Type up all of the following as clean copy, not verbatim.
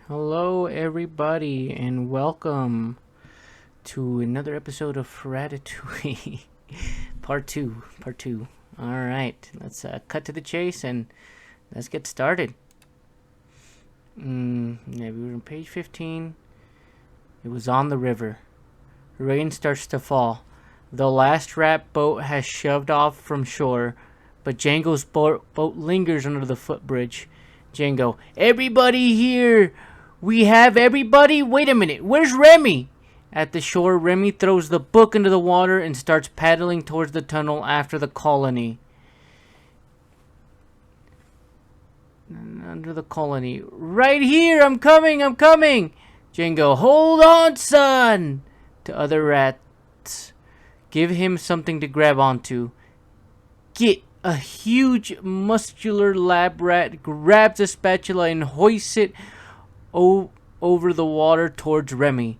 Hello, everybody, and welcome to another episode of Ratatouille, part two. Part two. All right, let's cut to the chase and let's get started. Yeah, we were on page 15. It was on the river. Rain starts to fall. The last rat boat has shoved off from shore, but Django's boat lingers under the footbridge. Django, everybody here! We have everybody? Wait a minute, where's Remy? At the shore, Remy throws the book into the water and starts paddling towards the tunnel after the colony. Under the colony. Right here, I'm coming! Django, hold on, son! To other rats. Give him something to grab onto. Get a huge muscular lab rat grabs a spatula and hoists it over the water towards Remy.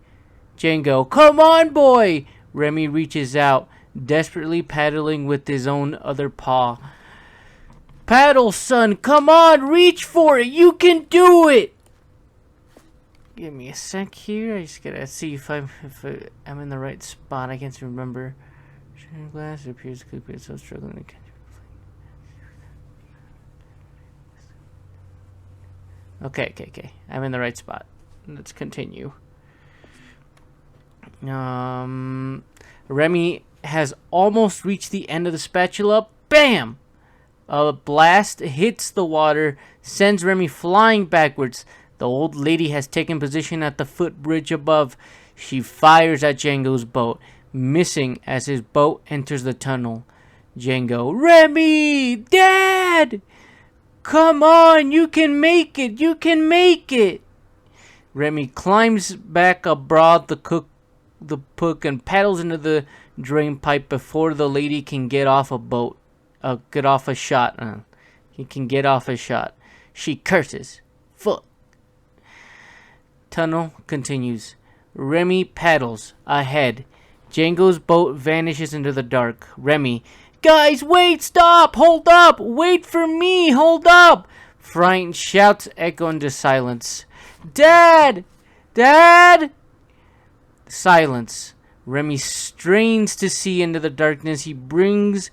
Django, come on, boy! Remy reaches out, desperately paddling with his own other paw. Paddle, son, come on, reach for it! You can do it! Give me a sec here. I just gotta see if I'm in the right spot. I can't remember. Sharing glass, it appears to be so struggling to catch. Okay. I'm in the right spot. Let's continue. Remy has almost reached the end of the spatula. Bam! A blast hits the water, sends Remy flying backwards. The old lady has taken position at the footbridge above. She fires at Django's boat, missing as his boat enters the tunnel. Django, Remy! Dad! Come on, you can make it! Remy climbs back aboard the book and paddles into the drain pipe before the lady can get off a shot. He can get off a shot. She curses. Fuck. Tunnel continues. Remy paddles ahead. Django's boat vanishes into the dark. Remy, guys, wait, stop, hold up, wait for me, hold up. Frightened shouts echo into silence. Dad! Silence. Remy strains to see into the darkness. He begins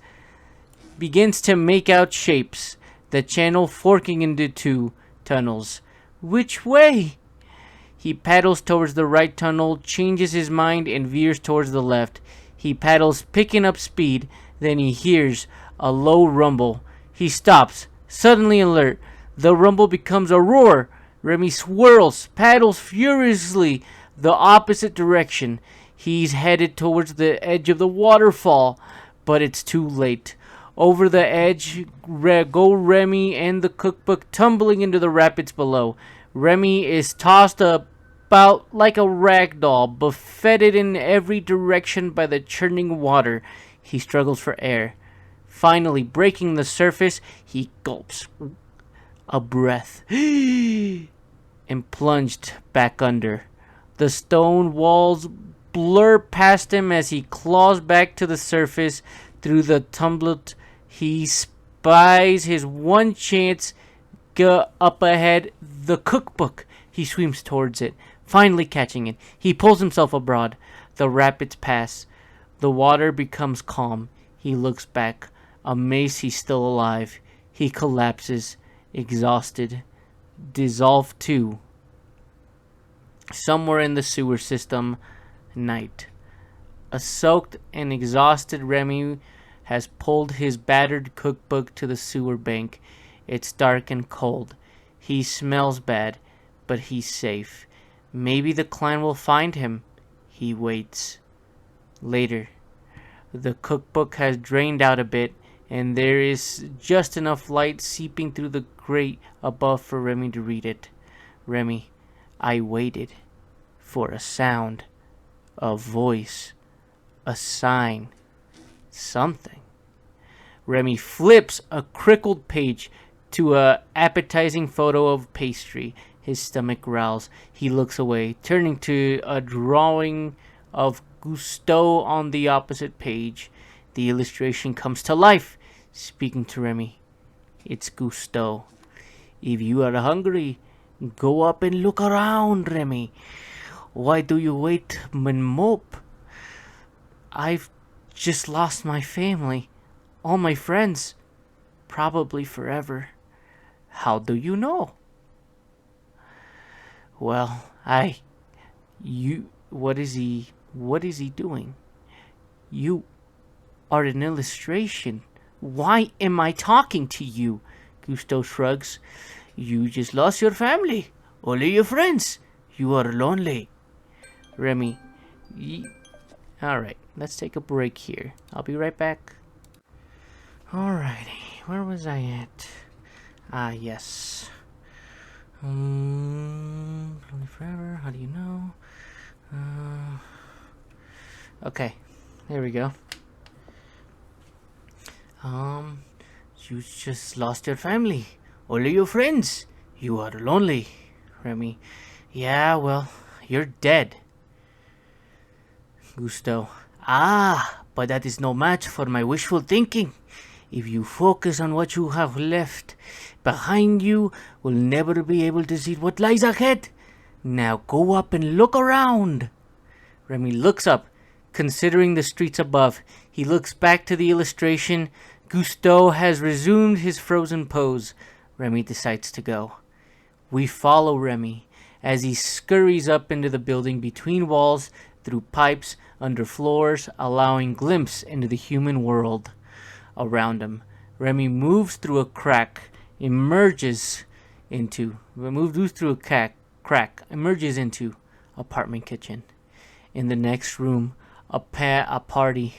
to make out shapes, the channel forking into two tunnels. Which way? He paddles towards the right tunnel, changes his mind, and veers towards the left. He paddles, picking up speed. Then he hears a low rumble. He stops, suddenly alert. The rumble becomes a roar. Remy swirls, paddles furiously the opposite direction. He's headed towards the edge of the waterfall, but it's too late. Over the edge go Remy and the cookbook tumbling into the rapids below. Remy is tossed about like a rag doll, buffeted in every direction by the churning water. He struggles for air. Finally, breaking the surface, he gulps a breath and plunged back under. The stone walls blur past him as he claws back to the surface through the tumbled. He spies his one chance up ahead, the cookbook. He swims towards it, finally catching it. He pulls himself abroad. The rapids pass. The water becomes calm. He looks back, amazed he's still alive. He collapses, exhausted, dissolved too. Somewhere in the sewer system, night. A soaked and exhausted Remy has pulled his battered cookbook to the sewer bank. It's dark and cold. He smells bad, but he's safe. Maybe the clan will find him. He waits. Later, the cookbook has drained out a bit, and there is just enough light seeping through the grate above for Remy to read it. Remy, I waited for a sound, a voice, a sign, something. Remy flips a crickled page to a appetizing photo of pastry. His stomach growls. He looks away, turning to a drawing of Gusteau on the opposite page. The illustration comes to life, speaking to Remy. It's Gusteau. If you are hungry, Go up and look around, Remy. Why do you wait and mope? I've just lost my family. All my friends. Probably forever. How do you know? Well, what is he doing? You are an illustration. Why am I talking to you? Gusto shrugs. You just lost your family. Only your friends. You are lonely. Remy, alright, let's take a break here. I'll be right back. Alrighty, where was I at? Yes. Only forever, how do you know? Okay, there we go. You just lost your family. Only your friends. You are lonely. Remy, yeah, well, you're dead. Gusto, but that is no match for my wishful thinking. If you focus on what you have left behind, you will never be able to see what lies ahead. Now go up and look around. Remy looks up, considering the streets above. He looks back to the illustration. Gusto has resumed his frozen pose. Remy decides to go. We follow Remy as he scurries up into the building between walls, through pipes, under floors, allowing glimpse into the human world around him. Remy moves through a crack, emerges into apartment kitchen. In the next room, a party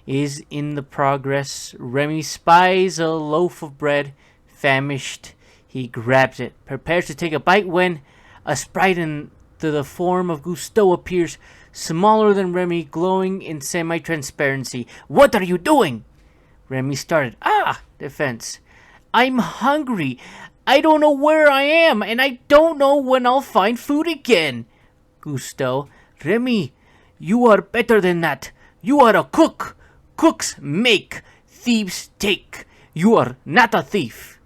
is in the progress. Remy spies a loaf of bread. Famished, he grabs it, prepares to take a bite when a sprite in the form of Gusto appears, smaller than Remy, glowing in semi-transparency. What are you doing? Remy started. Defense. I'm hungry. I don't know where I am, and I don't know when I'll find food again. Gusto. Remy, you are better than that. You are a cook. Cooks make. Thieves take. You are not a thief.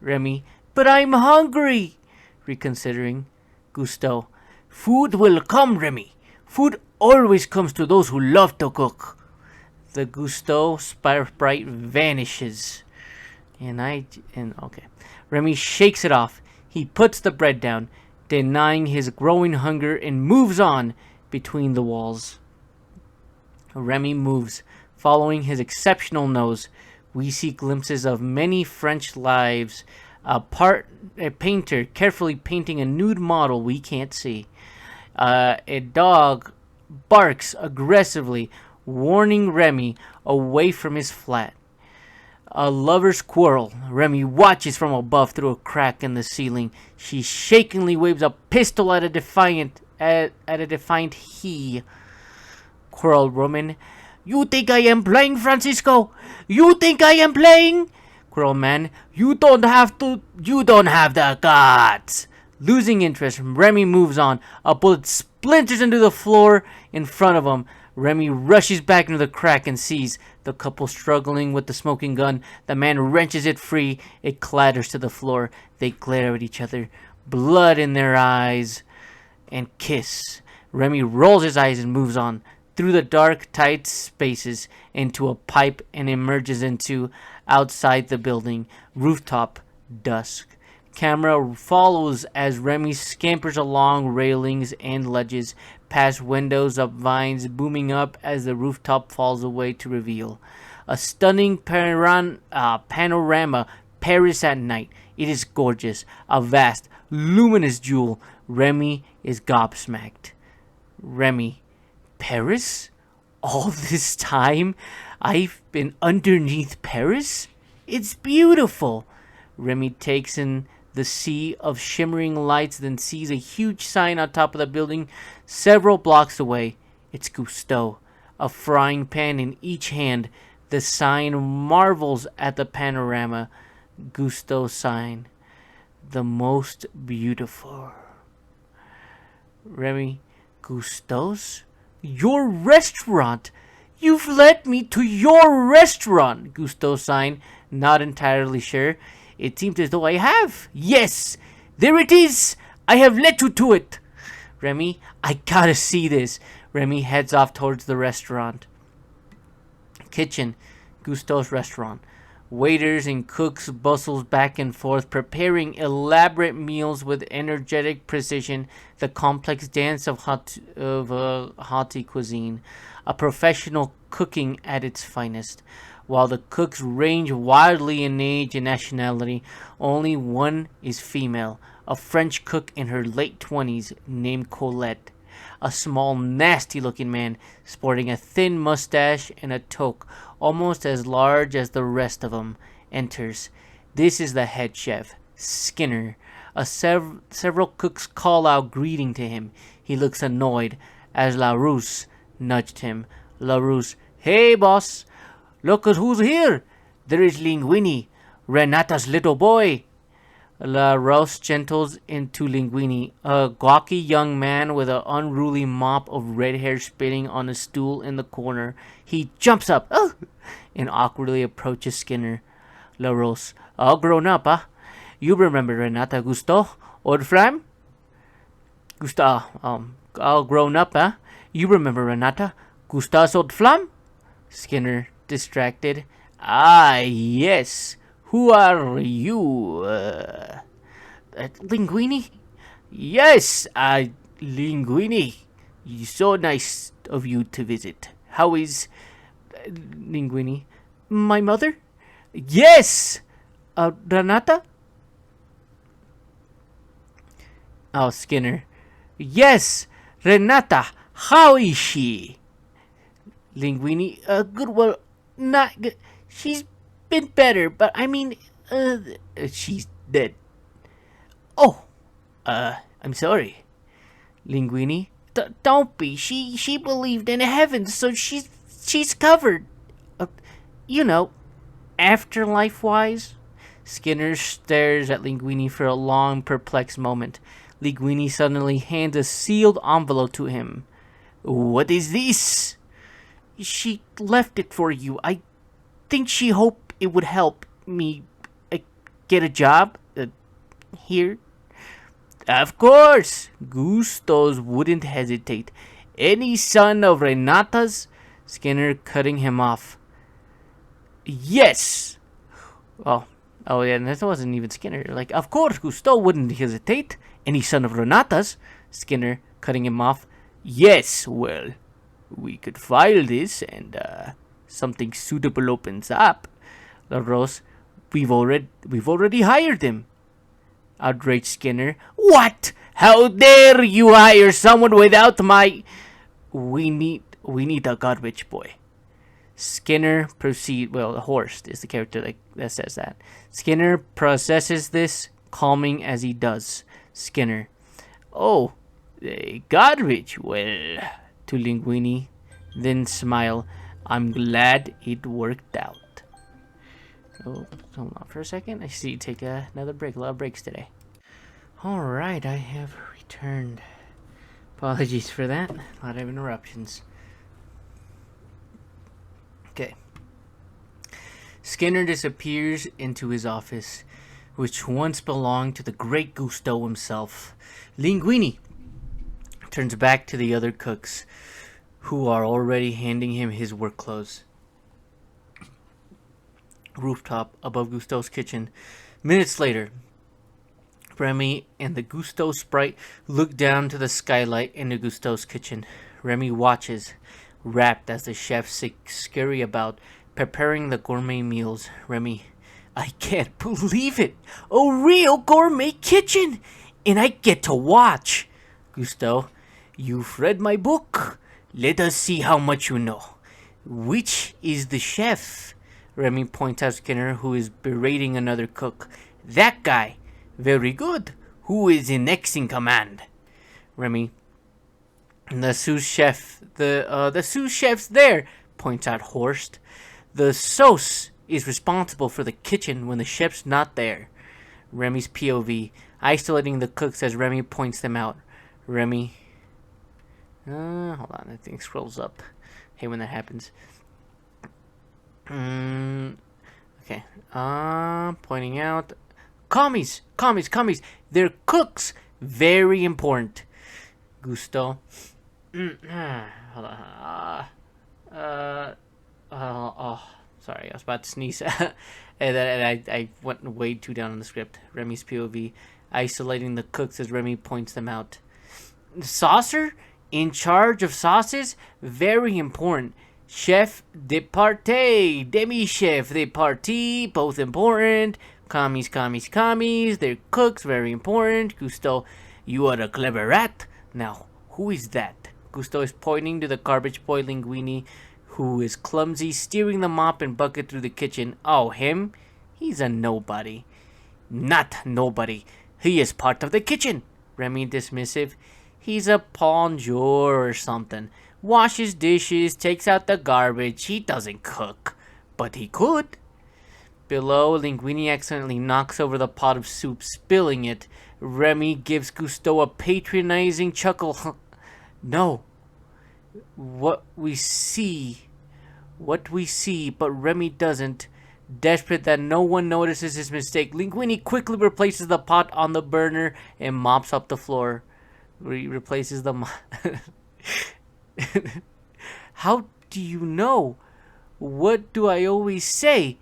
Remy. But I'm hungry. Reconsidering. Gusto. Food will come, Remy. Food always comes to those who love to cook. The Gusto sprite vanishes. Okay. Remy shakes it off. He puts the bread down, denying his growing hunger, and moves on between the walls. Remy moves, following his exceptional nose. We see glimpses of many French lives. A painter carefully painting a nude model we can't see. A dog barks aggressively, warning Remy away from his flat. A lover's quarrel. Remy watches from above through a crack in the ceiling. She shakingly waves a pistol at a defiant he. Quarrel woman. You think I am playing, Francisco? You think I am playing? Quarrel man. You don't have the guts. Losing interest, Remy moves on. A bullet splinters into the floor in front of him. Remy rushes back into the crack and sees the couple struggling with the smoking gun. The man wrenches it free. It clatters to the floor. They glare at each other, blood in their eyes, and kiss. Remy rolls his eyes and moves on through the dark, tight spaces into a pipe and emerges into outside the building. Rooftop, dusk. Camera follows as Remy scampers along railings and ledges, past windows of vines booming up as the rooftop falls away to reveal a stunning panorama. Paris at night. It is gorgeous, a vast, luminous jewel. Remy is gobsmacked. Remy, Paris? All this time, I've been underneath Paris? It's beautiful. Remy takes in the sea of shimmering lights, then sees a huge sign on top of the building several blocks away. It's Gusto, a frying pan in each hand. The sign marvels at the panorama. Gusto sign, the most beautiful. Remy, Gusto's? Your restaurant! You've led me to your restaurant! Gusto sign, not entirely sure. It seems as though I have. Yes, there it is. I have led you to it. Remy, I gotta see this. Remy heads off towards the restaurant. Kitchen, Gusteau's restaurant. Waiters and cooks bustles back and forth, preparing elaborate meals with energetic precision. The complex dance of haughty cuisine, a professional cooking at its finest. While the cooks range wildly in age and nationality, only one is female, a French cook in her late 20s named Colette. A small, nasty-looking man, sporting a thin mustache and a toque almost as large as the rest of them, enters. This is the head chef, Skinner. Several cooks call out greeting to him. He looks annoyed as LaRousse nudged him. LaRousse, hey boss, look at who's here. There is Linguini, Renata's little boy. LaRousse gentles into Linguini, a gawky young man with an unruly mop of red hair spinning on a stool in the corner. He jumps up and awkwardly approaches Skinner. LaRousse, all grown up, huh? You remember Renata Gusteau, old friend? Gusteau, all grown up, huh? You remember Renata Gusteau's old flam? Skinner, distracted. Ah, yes. Who are you? Linguini? Yes, Linguini. So nice of you to visit. How is Linguini? My mother? Yes! Renata? Oh, Skinner. Yes, Renata. How is she? Linguini. Good. Well, not good. She's been better, but I mean, she's dead. Oh, I'm sorry. Linguini. Don't be. She believed in heaven, so she's covered. You know, afterlife-wise. Skinner stares at Linguini for a long, perplexed moment. Linguini suddenly hands a sealed envelope to him. What is this? She left it for you. I think she hoped it would help me get a job here. Of course, Gusteau's wouldn't hesitate. Any son of Renata's? Skinner cutting him off. Yes. Oh yeah, that wasn't even Skinner. Like, of course, Gusteau wouldn't hesitate. Any son of Renata's? Skinner cutting him off. Yes, well, we could file this and something suitable opens up. LaRousse, we've already hired him. Outraged Skinner. What? How dare you hire someone without my... We need a garbage boy. Skinner Horst is the character that says that. Skinner processes this, calming as he does. Skinner. Oh, garbage. Well, to Linguini, then smile. I'm glad it worked out. Oh, hold on for a second. I see you take another break. A lot of breaks today. Alright, I have returned. Apologies for that. A lot of interruptions. Okay. Skinner disappears into his office, which once belonged to the great Gusteau himself. Linguini turns back to the other cooks, who are already handing him his work clothes. Rooftop above Gusteau's kitchen. Minutes later, Remy and the Gusteau sprite look down to the skylight into Gusteau's kitchen. Remy watches, rapt as the chefs scurry about, preparing the gourmet meals. Remy, I can't believe it! A real gourmet kitchen! And I get to watch! Gusteau, you've read my book. Let us see how much you know. Which is the chef? Remy points out Skinner, who is berating another cook. That guy. Very good. Who is next in command? Remy. The sous chef. The sous chef's there, points out Horst. The sauce is responsible for the kitchen when the chef's not there. Remy's POV, isolating the cooks as Remy points them out. Remy. Hold on, that thing scrolls up. Hey, when that happens. Okay. Pointing out. Commies! They're cooks! Very important. Gusto. Hold on. Sorry, I was about to sneeze. and I went way too down on the script. Remy's POV. Isolating the cooks as Remy points them out. Saucer? In charge of sauces? Very important. Chef de partie, demi-chef de partie, both important. Commies, they're cooks, very important. Gusto, you are a clever rat. Now, who is that? Gusto is pointing to the garbage boy Linguini, who is clumsy, steering the mop and bucket through the kitchen. Oh, him? He's a nobody. Not nobody. He is part of the kitchen. Remy dismissive. He's a plongeur or something. Washes dishes, takes out the garbage. He doesn't cook. But he could. Below, Linguini accidentally knocks over the pot of soup, spilling it. Remy gives Gusto a patronizing chuckle. No. What we see, but Remy doesn't. Desperate that no one notices his mistake, Linguini quickly replaces the pot on the burner and mops up the floor. Replaces the How do you know? What do I always say?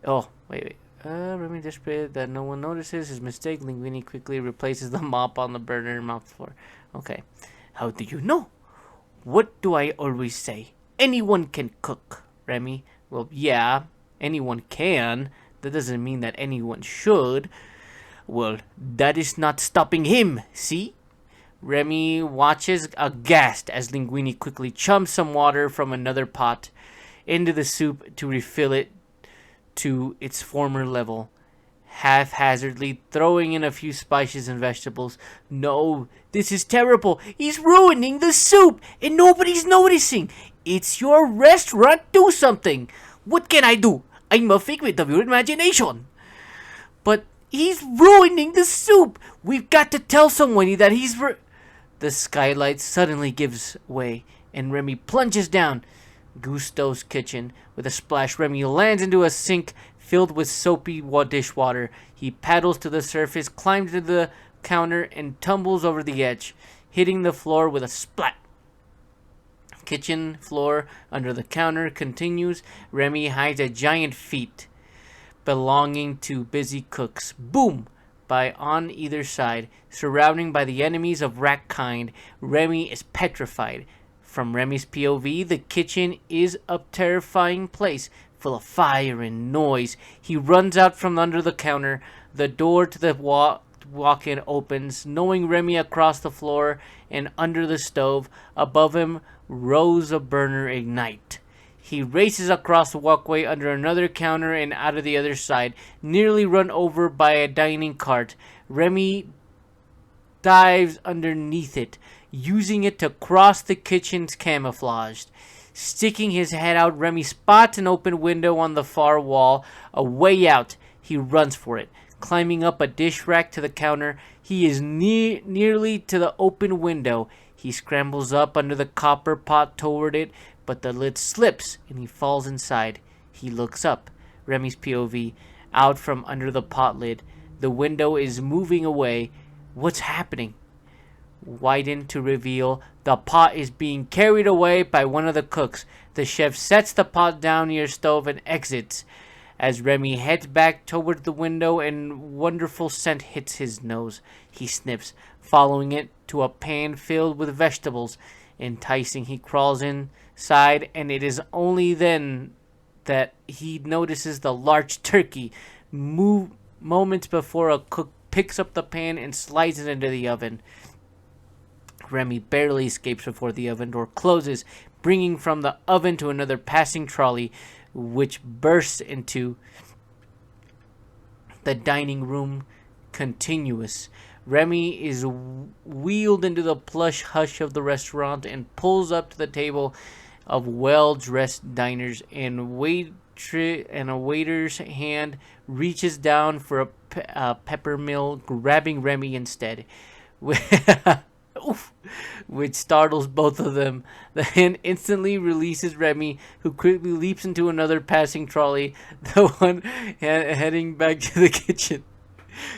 Oh, wait. Remy desperate that no one notices his mistake. Linguini quickly replaces the mop on the burner and mops the floor. Okay. How do you know? What do I always say? Anyone can cook, Remy. Well, yeah, anyone can. That doesn't mean that anyone should. Well, that is not stopping him, see? Remy watches aghast as Linguini quickly chumps some water from another pot into the soup to refill it to its former level, haphazardly throwing in a few spices and vegetables. No, this is terrible. He's ruining the soup and nobody's noticing. It's your restaurant. Do something. What can I do? I'm a figment of your imagination. But he's ruining the soup. We've got to tell someone that he's... The skylight suddenly gives way, and Remy plunges down Gusto's kitchen. With a splash, Remy lands into a sink filled with soapy dishwater. He paddles to the surface, climbs to the counter, and tumbles over the edge, hitting the floor with a splat. Kitchen floor under the counter continues. Remy hides a giant feet belonging to busy cooks. Boom! By on either side, surrounding by the enemies of rat kind. Remy is petrified. From Remy's POV, the kitchen is a terrifying place, full of fire and noise. He runs out from under the counter. The door to the walk-in opens, knowing Remy across the floor and under the stove. Above him, rows of burner ignite. He races across the walkway under another counter and out of the other side, nearly run over by a dining cart. Remy dives underneath it, using it to cross the kitchen's camouflaged. Sticking his head out, Remy spots an open window on the far wall. A way out. He runs for it. Climbing up a dish rack to the counter, he is nearly to the open window. He scrambles up under the copper pot toward it, but the lid slips and he falls inside. He looks up. Remy's POV, out from under the pot lid. The window is moving away. What's happening? Widened to reveal the pot is being carried away by one of the cooks. The chef sets the pot down near stove and exits. As Remy heads back toward the window and wonderful scent hits his nose, he sniffs, following it to a pan filled with vegetables. Enticing, he crawls inside, and it is only then that he notices the large turkey. Moments before, a cook picks up the pan and slides it into the oven. Remy barely escapes before the oven door closes, bringing from the oven to another passing trolley, which bursts into the dining room continuous. Remy is wheeled into the plush hush of the restaurant and pulls up to the table of well-dressed diners, and a waiter's hand reaches down for a peppermill, grabbing Remy instead. Which startles both of them. The hand instantly releases Remy, who quickly leaps into another passing trolley, the one heading back to the kitchen.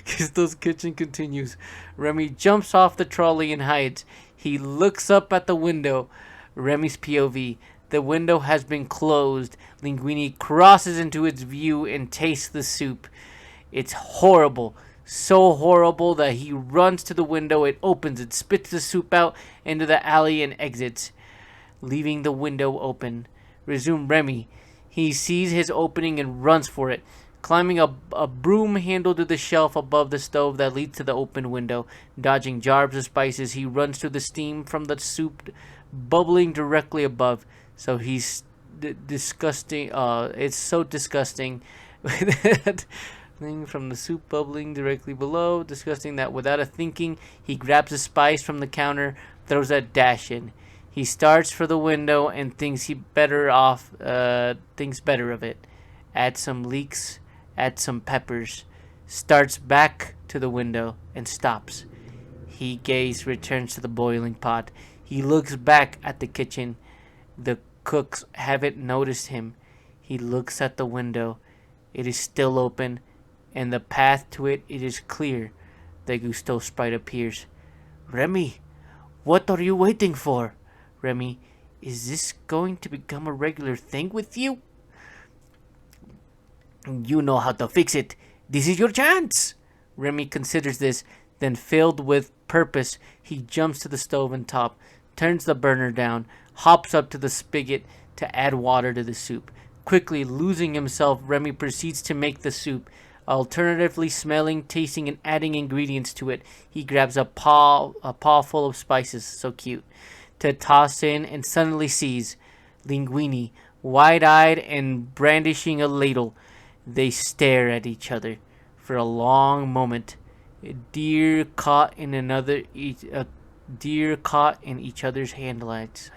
Cousteau's kitchen continues. Remy jumps off the trolley and hides. He looks up at the window. Remy's POV. The window has been closed. Linguini crosses into its view and tastes the soup. It's horrible. So horrible that he runs to the window. It opens. It spits the soup out into the alley and exits, leaving the window open. Resume Remy. He sees his opening and runs for it, climbing a broom handle to the shelf above the stove that leads to the open window. Dodging jars of spices, he runs to the steam from the soup bubbling directly above. So he's disgusting. It's so disgusting. Thing from the soup bubbling directly below. Disgusting that without a thinking, he grabs a spice from the counter, throws a dash in. He starts for the window and thinks better of it. Adds some leeks, adds some peppers, starts back to the window and stops. He gaze returns to the boiling pot. He looks back at the kitchen. The cooks haven't noticed him. He looks at the window. It is still open, and the path to it is clear. The Cousteau sprite appears. Remy, what are you waiting for? Remy, is this going to become a regular thing with you? You know how to fix it. This is your chance. Remy considers this, then filled with purpose, he jumps to the stove on top, turns the burner down, hops up to the spigot to add water to the soup. Quickly losing himself, Remy proceeds to make the soup, alternatively smelling, tasting, and adding ingredients to it. He grabs a paw full of spices, so cute, to toss in, and suddenly sees Linguini, wide-eyed and brandishing a ladle. They stare at each other for a long moment. A deer caught in each other's headlights.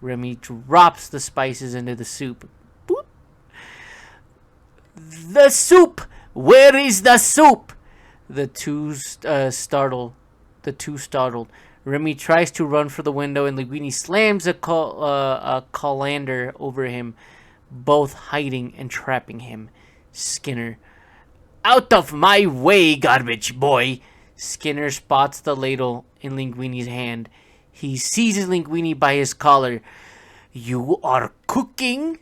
Remy drops the spices into the soup. Boop. The soup! Where is the soup? The two startled. Remy tries to run for the window, and Linguini slams a colander over him, both hiding and trapping him. Skinner. Out of my way, garbage boy! Skinner spots the ladle in Linguini's hand. He seizes Linguini by his collar. You are cooking?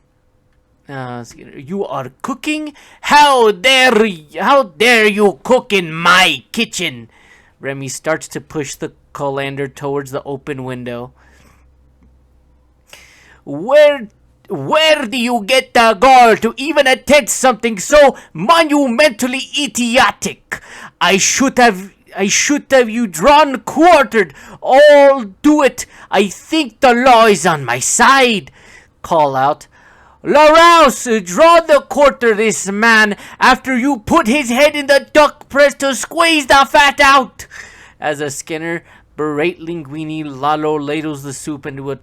Skinner, you are cooking? How dare you cook in my kitchen? Remy starts to push the colander towards the open window. Where do you get the gall to even attempt something so monumentally idiotic? I should have you drawn quartered. I'll do it. I think the law is on my side. Call out. Larouse, draw the quarter this man after you put his head in the duck press to squeeze the fat out. As a Skinner berate Linguini, Lalo ladles the soup into a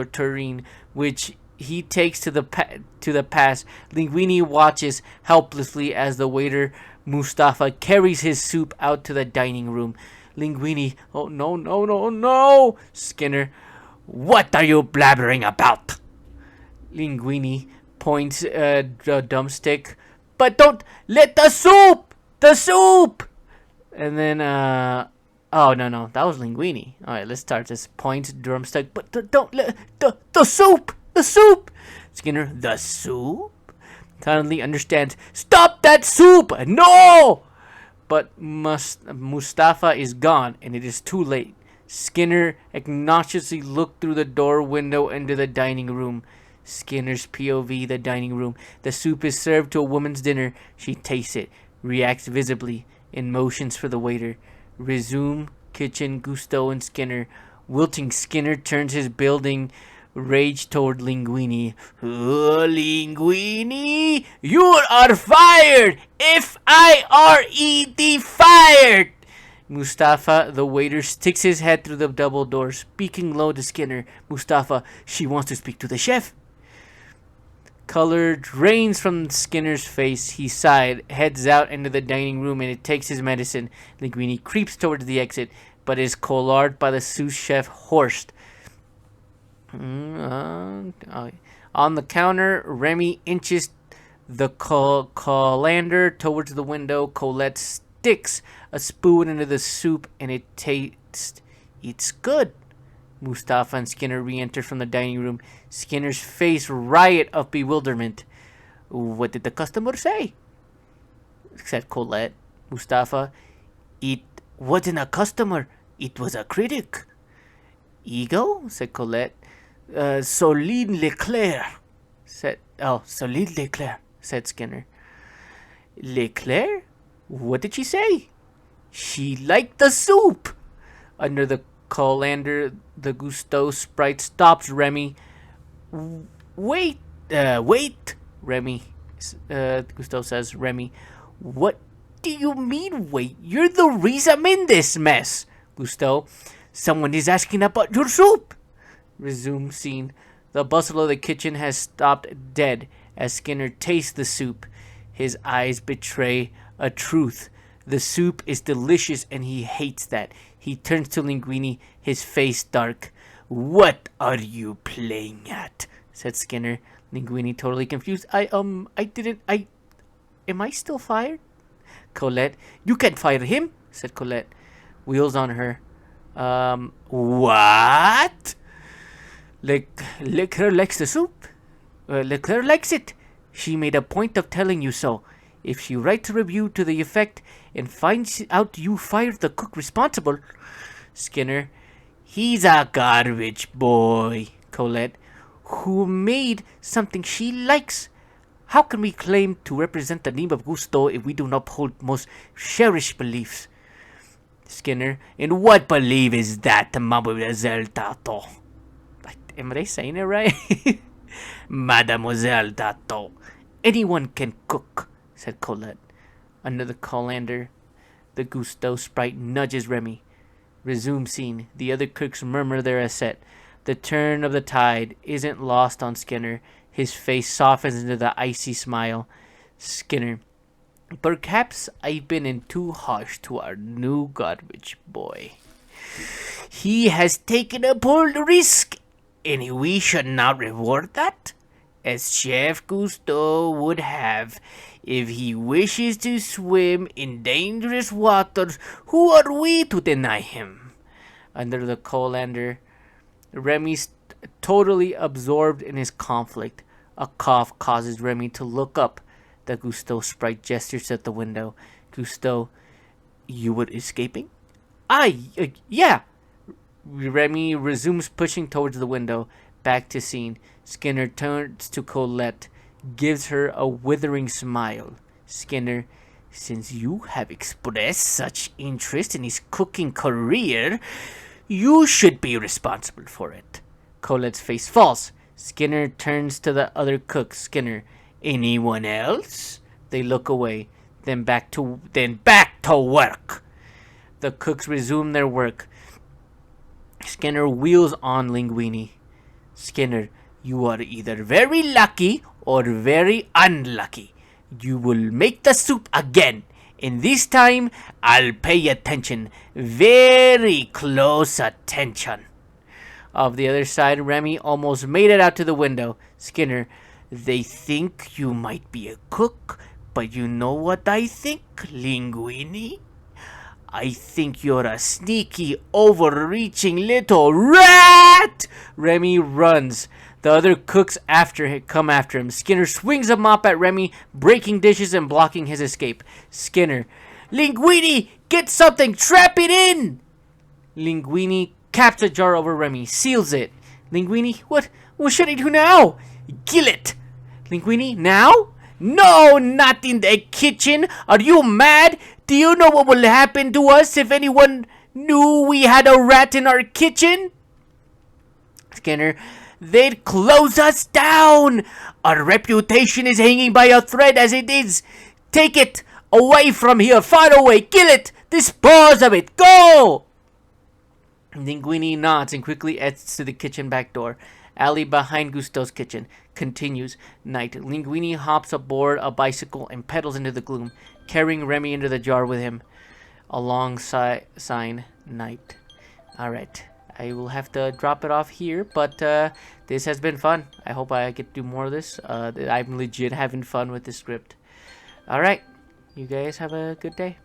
tureen, which he takes to the pass. Linguini watches helplessly as the waiter Mustafa carries his soup out to the dining room. Linguini, oh no. Skinner, what are you blabbering about? Linguini points a drumstick. But don't let the soup! And then, oh, no, that was Linguini. Alright, let's start this. Points drumstick, but don't let the soup! Skinner, the soup? Suddenly understands. Stop that soup! No! But Mustafa is gone, and it is too late. Skinner obnoxiously looked through the door window into the dining room. Skinner's POV, the dining room. The soup is served to a woman's dinner. She tastes it, reacts visibly, and motions for the waiter. Resume kitchen, Cousteau and Skinner. Wilting Skinner turns his building rage toward Linguini. Oh, Linguini, you are fired! F-I-R-E-D, fired! Mustafa, the waiter, sticks his head through the double door, speaking low to Skinner. Mustafa, she wants to speak to the chef. Color drains from Skinner's face. He sighed, heads out into the dining room, and it takes his medicine. Linguini creeps towards the exit, but is collared by the sous chef Horst. On the counter, Remy inches The colander towards the window. Colette sticks a spoon into the soup and it tastes. It's good. Mustafa and Skinner re-enter from the dining room. Skinner's face riot of bewilderment. What did the customer say? Said Colette. Mustafa. It wasn't a customer. It was a critic. Ego? Said Colette. Soline Leclerc. Soline Leclerc, said Skinner. Leclerc? What did she say? She liked the soup. Under the colander, the Gusteau sprite stops Remy. Wait, Remy. Gusteau says, Remy. What do you mean, wait? You're the reason I'm in this mess. Gusteau. Someone is asking about your soup. Resume scene. The bustle of the kitchen has stopped dead as Skinner tastes the soup. His eyes betray a truth. The soup is delicious and he hates that. He turns to Linguini, his face dark. What are you playing at? Said Skinner. Linguini, totally confused. Am I still fired? Colette. You can't fire him, said Colette. Wheels on her. What? Leclerc likes the soup. Leclerc likes it. She made a point of telling you so. If she writes a review to the effect and finds out you fired the cook responsible. Skinner. He's a garbage boy. Colette. Who made something she likes. How can we claim to represent the name of Gusteau if we do not hold most cherished beliefs? Skinner. And what belief is that, Mademoiselle Tato? Am I saying it right? Mademoiselle Tato. Anyone can cook, said Colette. Under the colander, the Gusteau sprite nudges Remy. Resume scene. The other cooks murmur their assent. The turn of the tide isn't lost on Skinner. His face softens into the icy smile. Skinner. Perhaps I've been too harsh to our new garbage boy. He has taken a bold risk, and we should not reward that, as Chef Gusteau would have. If he wishes to swim in dangerous waters, who are we to deny him? Under the colander, Remy's totally absorbed in his conflict. A cough causes Remy to look up. The Gusteau sprite gestures at the window. Gusteau, you were escaping? Yeah. Remy resumes pushing towards the window. Back to scene. Skinner turns to Colette, gives her a withering smile. Skinner, since you have expressed such interest in his cooking career, you should be responsible for it. Colette's face falls. Skinner turns to the other cook. Skinner, anyone else? They look away. Then back to work. The cooks resume their work. Skinner wheels on Linguini. Skinner, you are either very lucky or very unlucky. You will make the soup again, and this time I'll pay attention. Very close attention. Of the other side, Remy almost made it out to the window. Skinner, they think you might be a cook, but you know what I think, Linguini? I think you're a sneaky, overreaching little rat! Remy runs. The other cooks come after him. Skinner swings a mop at Remy, breaking dishes and blocking his escape. Skinner, Linguini, get something, trap it in! Linguini caps a jar over Remy, seals it. Linguini, what should I do now? Kill it! Linguini, now? No, not in the kitchen. Are you mad? Do you know what will happen to us if anyone knew we had a rat in our kitchen? Skinner, they'd close us down. Our reputation is hanging by a thread as it is. Take it away from here, far away. Kill it. Dispose of it. Go! Linguini nods and quickly exits to the kitchen back door. Alley behind Gusteau's kitchen. Continues. Night. Linguini hops aboard a bicycle and pedals into the gloom, carrying Remy into the jar with him. Alongside sign. Night. Alright. I will have to drop it off here, but this has been fun. I hope I get to do more of this. I'm legit having fun with this script. Alright, you guys have a good day.